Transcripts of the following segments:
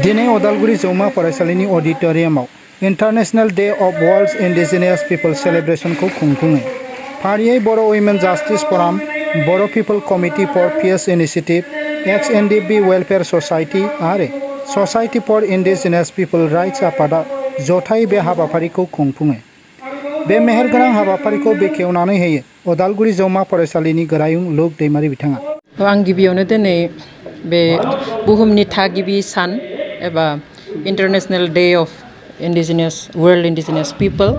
दिनै उदालगुरि जौमा फरायसालिनि अडिटोरियामाव international day of world indigenous people सेलिब्रेशनखौ खुंफुङो। फारियै Boro' women justice forum, Boro' people committee for peace initiative, XNDB welfare society आरो society for indigenous people rights आफादा जथायै बे हाबाफारिखौ खुंफुङो। बे मेहेरगोनां हाबाफारिखौ बेखेवनानै होयो उदालगुरि जौमा फरायसालिनि गोरायुं लुक दैमारि बिथाङा। आं गिबियावनो दिनै बे बुहुमनि थागिबि सान एबा international day of indigenous world indigenous people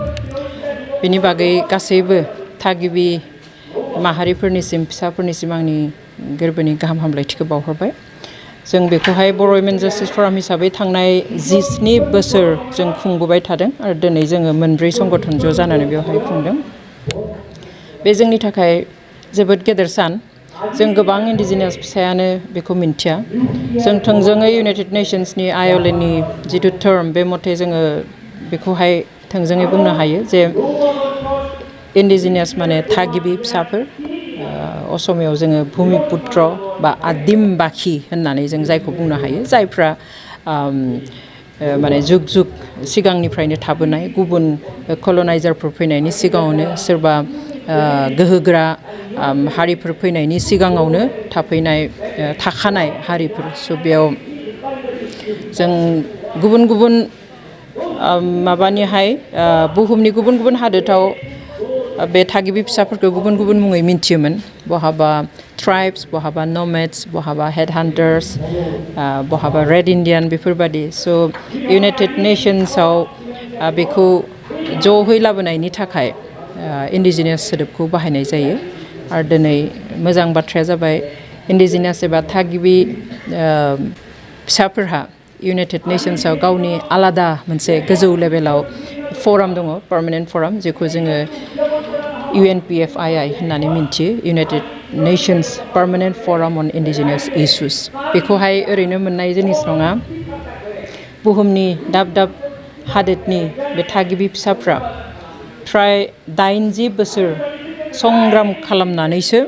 बेनि बागै गासैबो थागिबि माहारिफोरनिसिम फिसाफोरनिसिम आंनि गोरबोनि गाहाम हामलायथिखौ बावहरबाय। जों बेखौहाय बर' वुमेन जस्टिस फराम हिसाबै थांनाय 17 बोसोर जों खुंबोबाय थादों आरो दिनै जोङो मोनब्रै संगठन ज' जानानै बेवहाय खुंदों। बे जोंनि थाखाय जोबोद गेदेर सान। जों गोबां इंडिजिनियास फिसायानो बेखौ मिन्थिया। जों थोंजोङै यूनाइटेड नेशंसनि आय'लेनि जिथु टर्म बे मथे जोङो बेखौहाय थोंजोङै बुंनो हायो जे इंडिजिनियास माने थागिबि फिसाफोर। असमियाव जोङो भूमिपुत्र बा आदिम बाखि होननानै जों जायखौ बुंनो हायो, जायफ्रा माने जुग जुग सिगांनिफ्रायनो थाबोनाय, गुबुन कलनाइजारफोर फैनायनि सिगाङावनो सोरबा गोहोगोरा हारिफोर फैनायनि सिगाङावनो थाखानाय हारिफोर। स' बेयाव जों गुबुन गुबुन माबानिहाय बुहुमनि गुबुन गुबुन हादोराव बे थागिबि फिसाफोरखौ गुबुन गुबुन मुङै मिन्थियोमोन। बहाबा ट्राइब्स, बहाबा नमेड्स, बहाबा हेड हान्टार्स, बहाबा रेड इन्डियान बेफोरबादि। स' यूनाइटेड नेशंसआव बेखौ ज'है लाबोनायनि थाखाय इंडिजिनियास सोदोबखौ बाहायनाय जायो। आरो दिनै मोजां बाथ्राया जाबाय इंडिजिनियास एबा थागिबि फिसाफोरहा यूनाइटेड नेशंसआव गावनि आलादा मोनसे गोजौ लेभेलाव फराम दङ, पार्मानेन्ट फराम, जेखौ जोङो UNPFII होननानै मिन्थियो, यूनाइटेड नेशंस पार्मानेन्ट फराम अन इंडिजिनियास इश्यूज। बेखौहाय ओरैनो मोननाय जिनिस नङा। बुहुमनि दाब दाब हादोरनि बे थागिबि फिसाफ्रा फ्राय 80 बोसोर संग्राम खालामनानैसो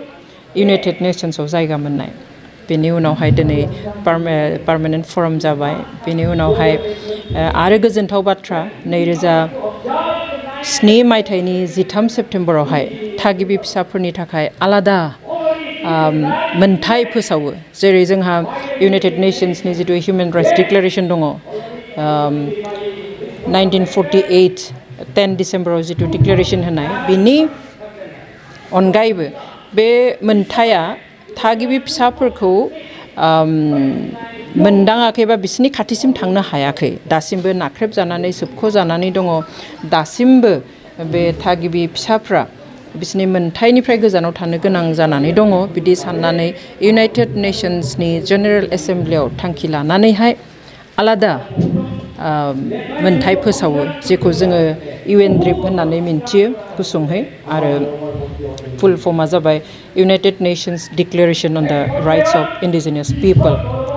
यूनाइटेड नेशंसआव जायगा मोननाय। बेनि उनावहाय दिनै पार्मानेन्ट फराम जाबाय। बेनि उनावहाय आरो गोजोनथाव बाथ्रा, 2007 मायथाइनि 13 सेप्तेम्बरावहाय थागिबि फिसाफोरनि थाखाय आलादा मोनथाय फोसावो। जेरै जोंहा यूनाइटेड नेशंसनि जिथु हिउमेन राइट्स डिक्लेरेशन दङ, 1948 10 डिसेम्बराव जिथु डिक्लेरेशन होनाय, बिनि अनगायैबो बे मोनथाया थागिबि फिसाफोरखौ मोनदाङाखै बा बिसोरनि खाथिसिम थांनो हायाखै। दासिमबो नाख्रेबजानानै सोबख'जानानै दङ। दासिमबो बे थागिबि फिसाफ्रा बिसोरनि मोनथायनिफ्राय गोजानाव थानो गोनां जानानै दङ। बिदि साननानै यूनाइटेड नेशंसनि जेनेरेल एसेम्ब्लियाव थांखि लानानैहाय आलादा मोनथाय फोसावो, जेखौ जोङो UNDRIP होननानै मिन्थियो गुसुंहै। आरो फुल फर्मा जाबाय United Nations declaration on the rights of indigenous people.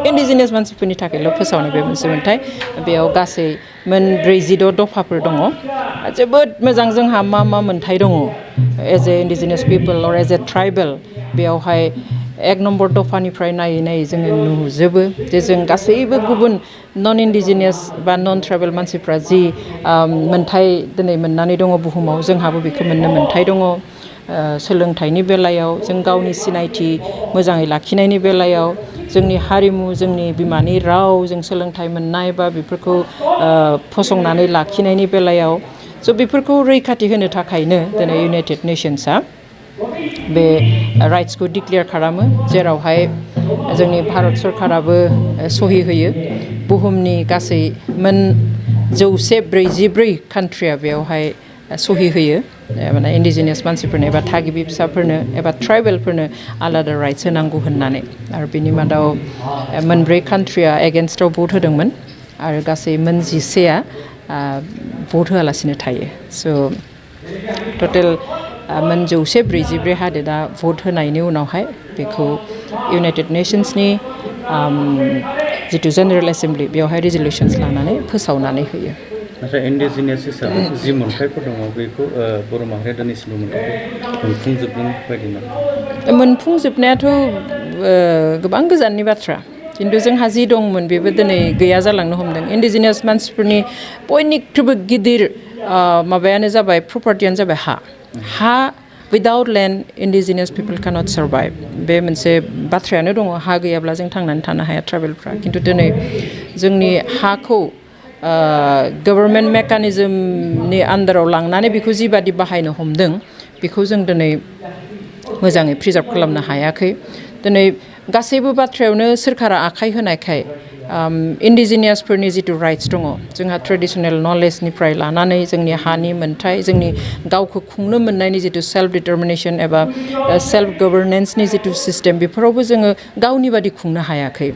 Indigenous मानसिफोरनि थाखायल' फोसावनाय बे मोनसे मोनथाय। बेयाव गासै 46 दफाफोर दङ। जोबोद मोजां जोंहा मा मा मोनथाय दङ as a indigenous people or as a tribal. बेयावहाय 1 नम्बर दफानिफ्राय नायै नायै जोङो नुजोबो जे जों गासैबो गुबुन नन इंडिजिनियास बा नन ट्राइबेल मानसिफ्रा जि मोनथाय दिनै मोननानै दङ बुहुमाव, जोंहाबो बेखौ मोननो मोनथाय दङ। सोलोंथाइनि बेलायाव, जों गावनि सिनायथि मोजाङै लाखिनायनि बेलायाव, जोंनि हारिमु, जोंनि बिमानि राव, जों सोलोंथाइ मोननाय बा बेफोरखौ फसंनानै लाखिनायनि बेलायाव। स' बेफोरखौ रैखाथि होनो थाखायनो दिनै यूनाइटेड नेशंसआ बे राइट्सखौ डिक्लेयार खालामो, जेरावहाय जोंनि भारत सरकाराबो सहि होयो। बुहुमनि गासै 144 कान्ट्रिया बेयावहाय सहि होयो, माने इंडिजिनियास मानसिफोरनो एबा थागिबि फिसाफोरनो एबा ट्राइबेलफोरनो आलादा राइट्स होनांगौ होननानै। आरो बिनि मादाव 4 कान्ट्रिया एगेन्स्टआव भट होदोंमोन आरो गासै 11आ भट होआलासिनो थायो। स' टटेल 144 हादोरा भट होनायनि उनावहाय बेखौ यूनाइटेड नेशंसनि जिथु जेनेरेल एसेम्ब्लि बेवहाय रिजलिउशन्स लानानै फोसावनानै होयो। नाथाय इंडिजिनियास हिसाबै जि मोनथायफोर दङ बेखौ बर' माहारिया दिनैसिमबो मोनफुंजोबदों बायदि मोनो। मोनफुंजोबनायाथ' गोबां गोजाननि बाथ्रा। खिन्थु जोंहा जि दंमोन बेबो दिनै गैया जालांनो हमदों इन्डिजिनियास मानसिफोरनि बयनिख्रुइबो गिदिर माबायानो जाबाय प्रपार्टियानो जाबाय हा without land indigenous people cannot survive बे मोनसे बाथ्रायानो दङ हा गैयाब्ला जों थांनानै थानो हाया ट्राइबेलफ्रा खिन्थु दिनै जोंनि हाखौ गभर्नमेन्ट मेकानिजमनि आन्दाराव लांनानै बेखौ जिबादि बाहायनो हमदों बेखौ जों दिनै मोजाङै प्रिजार्भ खालामनो हायाखै दिनै गासैबो बाथ्रायावनो सोरखारा आखाइ होनायखाय इन्डिजिनियासफोरनि जिथु राइट्स दङ जोंहा ट्रेडिसनेल नलेजनिफ्राय लानानै जोंनि हानि मोन्थाय जोंनि गावखौ खुंनो मोननायनि जिथु सेल्फ डिटारमिनेसन एबा सेल्फ गभर्नेन्सनि जिथु सिस्टेम बेफोरावबो जोङो गावनि बादि खुंनो हायाखै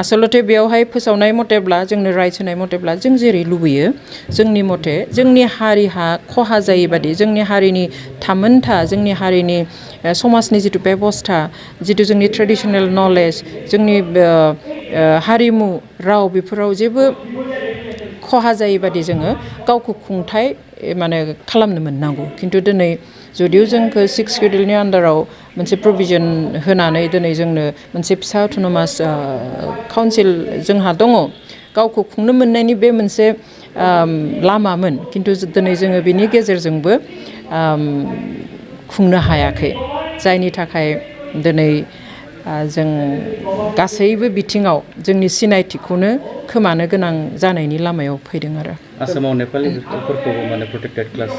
आसलथे बेयावहाय फोसावनाय मथेब्ला जोंनो राइट्स होनाय मथेब्ला जों जेरै लुबैयो जोंनि मथे जोंनि हारिहा खहा जायै बादि जोंनि हारिनि थामोनथा जोंनि हारिनि समाजनि जिथु बेबस्था जिथु जोंनि ट्रेडिसनेल नलेज जोंनि हारिमु राव बेफोराव जेबो खहा जायै बादि जोङो गावखौ खुंथाय माने खालामनो मोननांगौ खिन्थु दिनै जुदिव जोंखौ 6 शिड्युलनि आन्दाराव मोनसे प्रभिजन होनानै दिनै जोंनो मोनसे फिसा अट'नमास काउन्सिल जोंहा दङ गावखौ खुंनो मोननायनि बे मोनसे लामामोन खिन्थु दिनै जोङो बिनि गेजेरजोंबो खुंनो हायाखै जायनि थाखाय दिनै जों गासैबो बिथिङाव जोंनि सिनायथिखौनो खोमानो गोनां जानायनि लामायाव फैदों आरो आसामाव नेपालिफोरखौबो माने प्रोटेक्टेड क्लास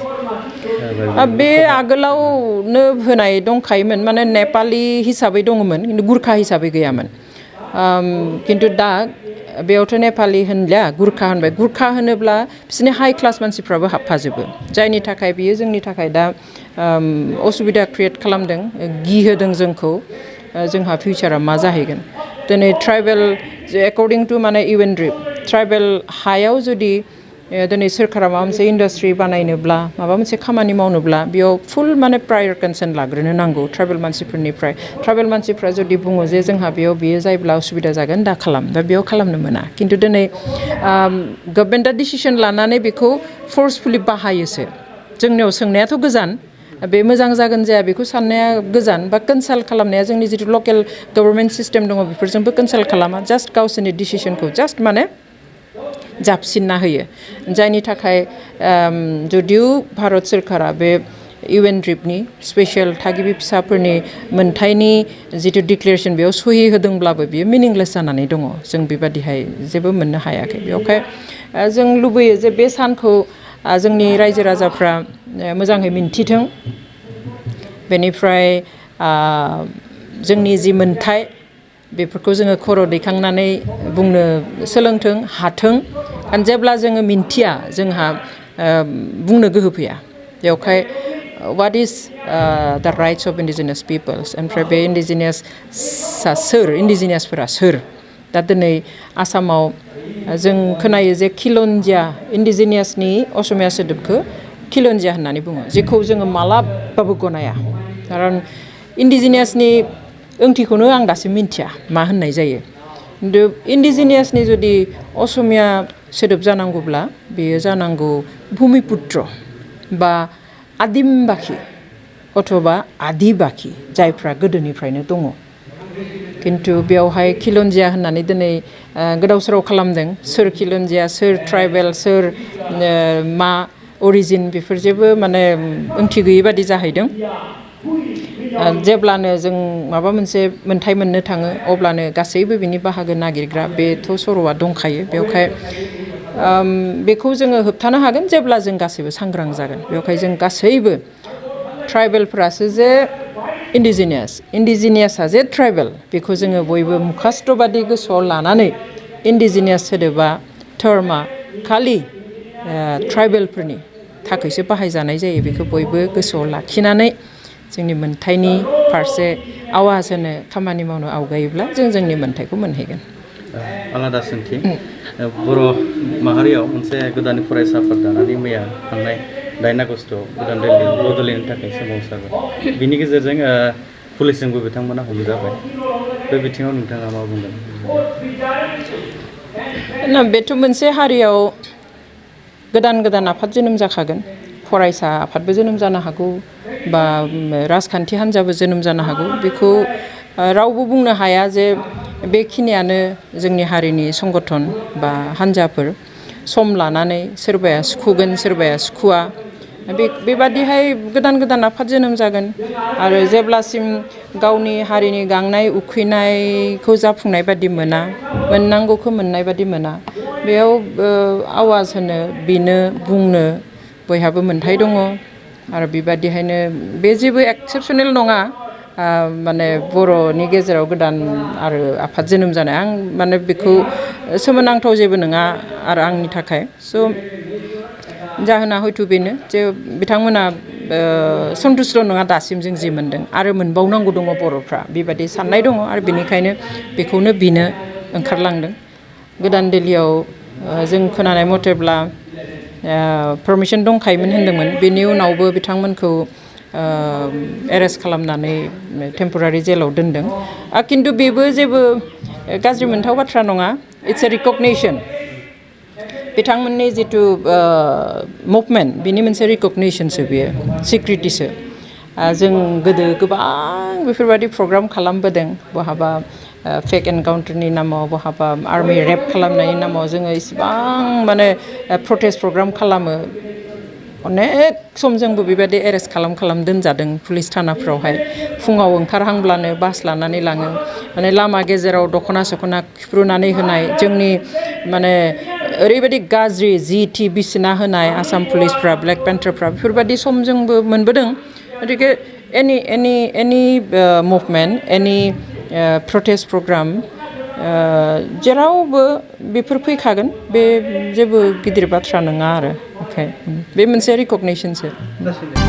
बे आगोलावनो होनाय दंखायोमोन माने नेपालि हिसाबै दङमोन खिन्थु गुरखा हिसाबै गैयामोन खिन्थु दा बेयावथ' नेपालि होनलिया गुरखा होनबाय गुरखा होनोब्ला बिसोरनि हाइ क्लास मानसिफ्राबो हाबफाजोबो जायनि थाखाय बियो जोंनि थाखाय दा असुबिदा क्रियेट खालामदों गिहोदों जोंखौ जोंहा फिउचारा मा जाहैगोन दिनै ट्राइबेल एकर्डिं टु माने इउएनड्रिप ट्राइबेल हायाव जुदि दिनै सोरखारा माबा मोनसे इन्डास्ट्रि बानायनोब्ला माबा मोनसे खामानि मावनोब्ला बेयाव फुल माने प्रायर कनसेन्ट लाग्रोनो नांगौ ट्राइबेल मानसिफोरनिफ्राय ट्राइबेल मानसिफ्रा जुदि बुङो जे जोंहा बेयाव बियो जायोब्ला उसुबिदा जागोन दा खालाम दा बेयाव खालामनो मोना खिन्थु दिनै गभर्नमेन्टआ डिसिसन लानानै बेखौ फर्सफुलि बाहायोसो जोंनियाव सोंनायाथ' गोजान बे मोजां जागोन जाया बेखौ साननाया गोजान बा कनसाल्ट खालामनाया जोंनि जिथु लकेल गभर्नमेन्ट सिस्टेम दङ बेफोरजोंबो कनसाल्ट खालामा जास्ट गावसोरनि डिसिसनखौ जास्ट माने जाबसिनना होयो जायनि थाखाय जुदिव भारत सोरखारा बे इउएनड्रिपनि स्पेशल थागिबि फिसाफोरनि मोन्थायनि जिथु डिक्लेरेसन बेयाव सहि होदोंब्लाबो बियो मिनिंलेस जानानै दङ जों बेबादिहाय जेबो मोननो हायाखै बेवहाय जों लुबैयो जे बे सानखौ जोंनि रायजो राजाफ्रा मोजाङै मिन्थिथों बेनिफ्राय जोंनि जि मोन्थाय बेफोरखौ जोङो खर' दैखांनानै बुंनो सोलोंथों हाथों जेब्ला जोङो मिन्थिया जोंहा बुंनो गोहो फैया बेवहाय what is the rights of indigenous peoples ओमफ्राय बे इन्डिजिनियासआ सोर इन्डिजिनियासफोरा सोर दा दिनै आसामाव जों खोनायो जे खिलन्जिया इन्डिजिनियासनि असमिया सोदोबखौ खिलन्जिया होननानै बुङो जेखौ जोङो मालाबाबो गनाया खारन इन्डिजिनियासनि ओंथिखौनो आं दासिम मिन्थिया मा होननाय जायो खिन्थु इन्डिजिनियासनि जुदि असमिया सोदोब जानांगौब्ला बेयो जानांगौ भुमिपुत्र बा आदिमबाखि अथवा आदिबाखि जायफ्रा गोदोनिफ्रायनो दङ खिन्थु बेवहाय खिलन्जिया होननानै दिनै गोदाव सोराव खालामदों सोर खिलन्जिया सोर ट्राइबेल सोर मा अरिजिन बेफोर जेबो माने ओंथि गैयै बादि जाहैदों जेब्लानो जों माबा मोनसे मोन्थाय मोननो थाङो अब्लानो गासैबो बिनि बाहागो नागिरग्रा बेथ' सर'आ दंखायो बेवहाय बेखौ जोङो होबथानो हागोन जेब्ला जों गासैबो सांग्रां जागोन बेवहाय जों गासैबो ट्राइबेलफ्रासो जे इन्डिजिनियासआ जे ट्राइबेल बेखौ जोङो बयबो मुखास्थ' गोसोआव लानानै इन्डिजिनियास सोदोबा टार्मा खालि ट्राइबेलफोरनि थाखायसो बाहायजानाय जायो बेखौ बयबो गोसोआव लाखिनानै जोंनि मोन्थायनि फारसे आवाज होनो खामानि मावनो आवगायोब्ला जों जोंनि मोन्थायखौ मोनहैगोन आलादा सोंथि बर' माहारियाव मोनसे गोदान फरायसा आफाद दानानै मैया थांनाय 8 आगस्टआव गोदान दिल्लीयाव बड'लेण्डनि थाखाय सोमावसारबाय बिनि गेजेरजों पुलिसजोंबो बिथांमोना हमजाबाय बे बिथिङाव नोंथाङा मा बुंगोन बेथ' मोनसे हारियाव गोदान आफाद जोनोम जाखागोन फरायसा आफादबो जोनोम जानो हागौ बा राजखान्थि हान्जाबो जोनोम जानो हागौ बेखौ रावबो बुंनो हाया जे बेखिनियानो जोंनि हारिनि संगठन बा हान्जाफोर सम लानानै सोरबाया सुखुगोन सोरबाया सुखुवा बेबादिहाय गोदान गोदान आफाद जोनोम जागोन आरो जेब्लासिम गावनि हारिनि गांनाय उखैनायखौ जाफुंनाय बादि मोना मोननांगौखौ मोननाय बादि मोना बेयाव आवाज होनो बिनो बुंनो बयहाबो मोन्थाय दङ आरो बेबादिहायनो बे जेबो एक्सेपसनेल नङा माने बर'नि गेजेराव गोदान आरो आफाद जोनोम जानाय आं माने बेखौ सोमोनांथाव जेबो नङा आरो आंनि थाखाय स' जाहोना हयथ' बेनो जे बिथांमोना सन्थुष्ट' नङा दासिम जों जि मोनदों आरो मोनबावनांगौ दङ बर'फ्रा बेबादि साननाय दङ आरो बेनिखायनो बेखौनो बिनो ओंखारलांदों गोदान दिल्लीयाव जों खोनानाय मथेब्ला पारमिसन दंखायोमोन होनदोंमोन बेनि उनावबो बिथांमोनखौ एरेस्ट खालामनानै टेम्परारि जेलाव दोनदों खिन्थु बेबो जेबो गाज्रि मोनथाव बाथ्रा नङा इट्स ए रिकगनिसन बिथांमोननि जिथु मुभमेन्ट बिनि मोनसे रिकगनिसनसो बेयो सिक्रिटिसो जों गोदो गोबां बेफोरबायदि प्रग्राम खालामबोदों बहाबा फेक एनकाउन्टारनि नामाव बहाबा आर्मि रेप खालामनायनि नामाव जोङो इसिबां माने प्रटेस्ट प्रग्राम खालामो अनेक सम जोंबो बेबायदि एरेस्ट खालाम दोनजादों पुलिस थानाफ्रावहाय फुङाव ओंखारहांब्लानो बास लानानै लाङो माने लामा गेजेराव दख'ना सख'ना खुफ्रुनानै होनाय जोंनि माने ओरैबायदि गाज्रि जिटि बिसिना होनाय आसाम पुलिसफ्रा ब्लेक पेन्टारफ्रा बेफोरबायदि सम जोंबो मोनबोदों गतिके एनि मुभमेन्ट एनि प्रटेस्ट प्रग्राम जेरावबो बेफोर फैखागोन बे जेबो गिदिर बाथ्रा नङा आरो बे मोनसे रिकगनिसनसो